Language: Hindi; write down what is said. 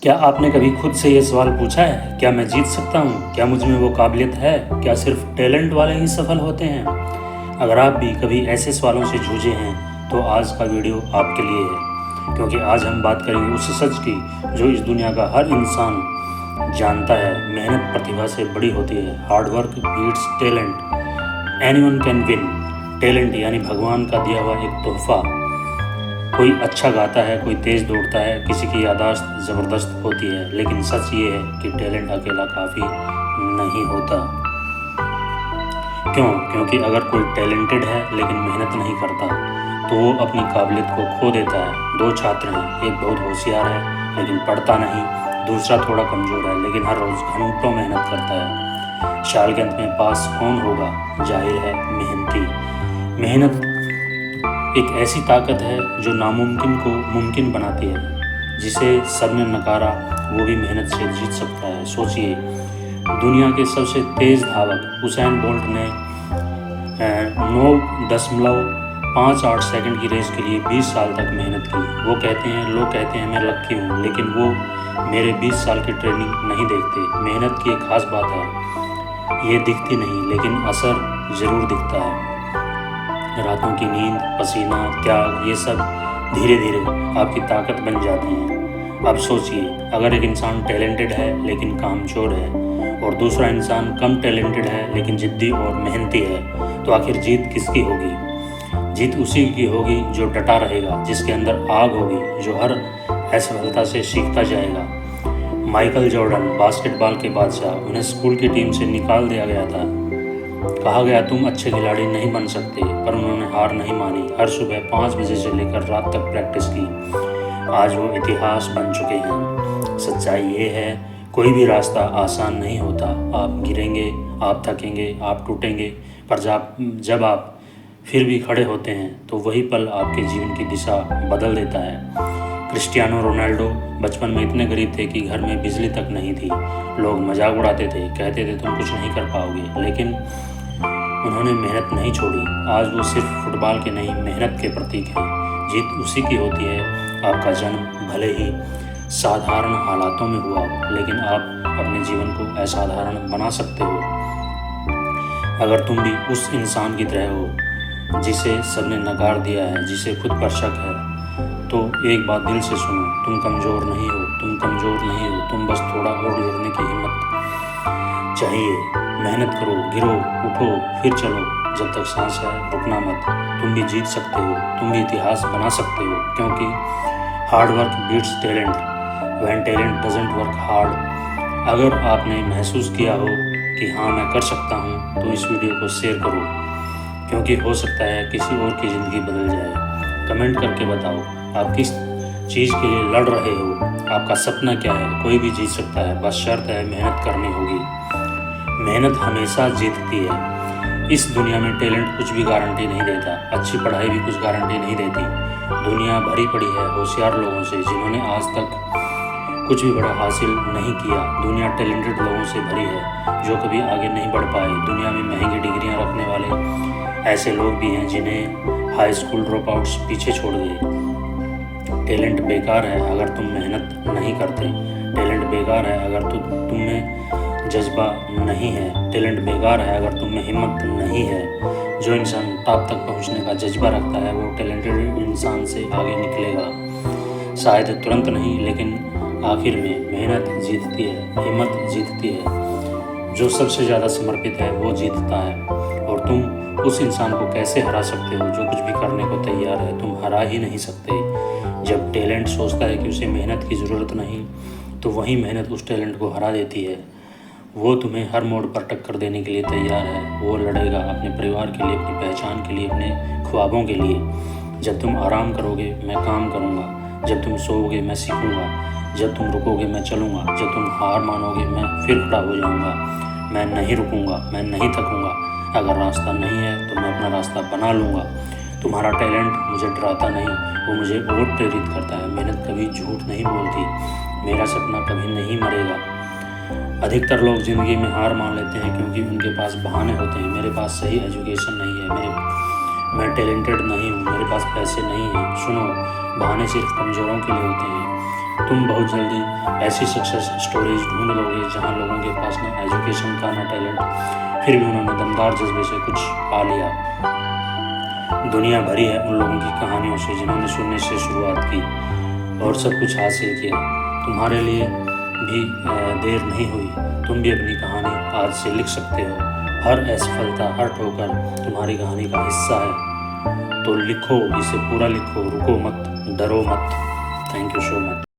क्या आपने कभी खुद से ये सवाल पूछा है, क्या मैं जीत सकता हूँ? क्या मुझ में वो काबिलियत है? क्या सिर्फ टैलेंट वाले ही सफल होते हैं? अगर आप भी कभी ऐसे सवालों से जूझे हैं तो आज का वीडियो आपके लिए है, क्योंकि आज हम बात करेंगे उस सच की जो इस दुनिया का हर इंसान जानता है। मेहनत प्रतिभा से बड़ी होती है। Hard work beats talent. Anyone can win. Talent यानी भगवान का दिया हुआ एक तोहफा। कोई अच्छा गाता है, कोई तेज़ दौड़ता है, किसी की याददाश्त ज़बरदस्त होती है, लेकिन सच ये है कि टैलेंट अकेला काफ़ी नहीं होता। क्यों? क्योंकि अगर कोई टैलेंटेड है लेकिन मेहनत नहीं करता तो वो अपनी काबिलियत को खो देता है। दो छात्र हैं, एक बहुत होशियार है लेकिन पढ़ता नहीं, दूसरा थोड़ा कमज़ोर है लेकिन हर रोज़ घंटों मेहनत करता है। साल के अंत में पास कौन होगा? जाहिर है मेहनती। मेहनत एक ऐसी ताकत है जो नामुमकिन को मुमकिन बनाती है। जिसे सबने नकारा वो भी मेहनत से जीत सकता है। सोचिए, दुनिया के सबसे तेज़ धावक उसैन बोल्ट ने 9.58 सेकंड की रेस के लिए 20 साल तक मेहनत की। लोग कहते हैं मैं लक्की हूँ, लेकिन वो मेरे 20 साल की ट्रेनिंग नहीं देखते। मेहनत की एक खास बात है, ये दिखती नहीं लेकिन असर ज़रूर दिखता है। रातों की नींद, पसीना, त्याग, ये सब धीरे धीरे आपकी ताकत बन जाते हैं। अब सोचिए, अगर एक इंसान टैलेंटेड है लेकिन कामचोर है और दूसरा इंसान कम टैलेंटेड है लेकिन जिद्दी और मेहनती है, तो आखिर जीत किसकी होगी? जीत उसी की होगी जो डटा रहेगा, जिसके अंदर आग होगी, जो हर असफलता से सीखता जाएगा। माइकल जॉर्डन बास्केटबॉल के बादशाह, उन्हें स्कूल की टीम से निकाल दिया गया था। कहा गया तुम अच्छे खिलाड़ी नहीं बन सकते, पर उन्होंने हार नहीं मानी। हर सुबह 5 बजे से लेकर रात तक प्रैक्टिस की। आज वो इतिहास बन चुके हैं। सच्चाई ये है, कोई भी रास्ता आसान नहीं होता। आप गिरेंगे, आप थकेंगे, आप टूटेंगे, पर जब आप फिर भी खड़े होते हैं तो वही पल आपके जीवन की दिशा बदल देता है। क्रिस्टियानो रोनाल्डो बचपन में इतने गरीब थे कि घर में बिजली तक नहीं थी। लोग मजाक उड़ाते थे, कहते थे तुम कुछ नहीं कर पाओगे, लेकिन उन्होंने मेहनत नहीं छोड़ी। आज वो सिर्फ फुटबॉल के नहीं, मेहनत के प्रतीक हैं। जीत उसी की होती है। आपका जन्म भले ही साधारण हालातों में हुआ हो, लेकिन आप अपने जीवन को असाधारण बना सकते हो। अगर तुम भी उस इंसान की तरह हो जिसे सबने नकार दिया है, जिसे खुद पर शक है, तो एक बात दिल से सुनो, तुम कमज़ोर नहीं हो, तुम कमज़ोर नहीं हो, तुम बस थोड़ा और लड़ने की हिम्मत चाहिए। मेहनत करो, गिरो, उठो, फिर चलो। जब तक सांस है रुकना मत। तुम भी जीत सकते हो, तुम भी इतिहास बना सकते हो, क्योंकि hard work beats talent when talent doesn't work hard. अगर आपने महसूस किया हो कि हाँ मैं कर सकता हूँ, तो इस वीडियो को शेयर करो, क्योंकि हो सकता है किसी और की ज़िंदगी बदल जाए। कमेंट करके बताओ आप किस चीज़ के लिए लड़ रहे हो, आपका सपना क्या है। कोई भी जीत सकता है, बस शर्त है मेहनत करनी होगी। मेहनत हमेशा जीतती है। इस दुनिया में टैलेंट कुछ भी गारंटी नहीं देता, अच्छी पढ़ाई भी कुछ गारंटी नहीं देती। दुनिया भरी पड़ी है होशियार लोगों से, जिन्होंने आज तक कुछ भी बड़ा हासिल नहीं किया। दुनिया टैलेंटेड लोगों से भरी है जो कभी आगे नहीं बढ़ पाए। दुनिया में महंगी डिग्रियां रखने वाले ऐसे लोग भी हैं जिन्हें हाई स्कूल ड्रॉप आउट्स पीछे छोड़ गए। टैलेंट बेकार है अगर तुम मेहनत नहीं करते। टैलेंट बेकार है अगर तुम में जज्बा नहीं है। टैलेंट बेकार है अगर तुम में हिम्मत नहीं है। जो इंसान टॉप तक पहुंचने का जज्बा रखता है वो टैलेंटेड इंसान से आगे निकलेगा। शायद तुरंत नहीं, लेकिन आखिर में मेहनत जीतती है, हिम्मत जीतती है। जो सबसे ज़्यादा समर्पित है वो जीतता है। और तुम उस इंसान को कैसे हरा सकते हो जो कुछ भी करने को तैयार है? तुम हरा ही नहीं सकते। जब टैलेंट सोचता है कि उसे मेहनत की ज़रूरत नहीं, तो वही मेहनत उस टैलेंट को हरा देती है। वो तुम्हें हर मोड़ पर टक्कर देने के लिए तैयार है। वो लड़ेगा अपने परिवार के लिए, अपनी पहचान के लिए, अपने ख्वाबों के लिए। जब तुम आराम करोगे मैं काम करूँगा, जब तुम सोओगे मैं सीखूँगा, जब तुम रुकोगे मैं चलूँगा, जब तुम हार मानोगे मैं फिर खड़ा हो जाऊँगा। मैं नहीं रुकूँगा, मैं नहीं थकूँगा। अगर रास्ता नहीं है तो मैं अपना रास्ता बना लूँगा। तुम्हारा टैलेंट मुझे डराता नहीं, वो मुझे और प्रेरित करता है। मेहनत कभी झूठ नहीं बोलती। मेरा सपना कभी नहीं मरेगा। अधिकतर लोग ज़िंदगी में हार मान लेते हैं क्योंकि उनके पास बहाने होते हैं। मेरे पास सही एजुकेशन नहीं है, मैं टैलेंटेड नहीं हूँ, मेरे पास पैसे नहीं हैं। सुनो, बहाने सिर्फ कमज़ोरों के लिए होते हैं। तुम बहुत जल्दी ऐसी सक्सेस स्टोरीज ढूंढ लोगे जहां लोगों के पास ना एजुकेशन था ना टैलेंट, फिर भी उन्होंने दमदार जज्बे से कुछ पा लिया। दुनिया भरी है उन लोगों की कहानियों से जिन्होंने शून्य से शुरुआत की और सब कुछ हासिल किया। तुम्हारे लिए भी देर नहीं हुई, तुम भी अपनी कहानी आज से लिख सकते हो। हर असफलता, हर ठोकर तुम्हारी कहानी का हिस्सा है, तो लिखो, इसे पूरा लिखो, रुको मत, डरो मत। Thank you so much.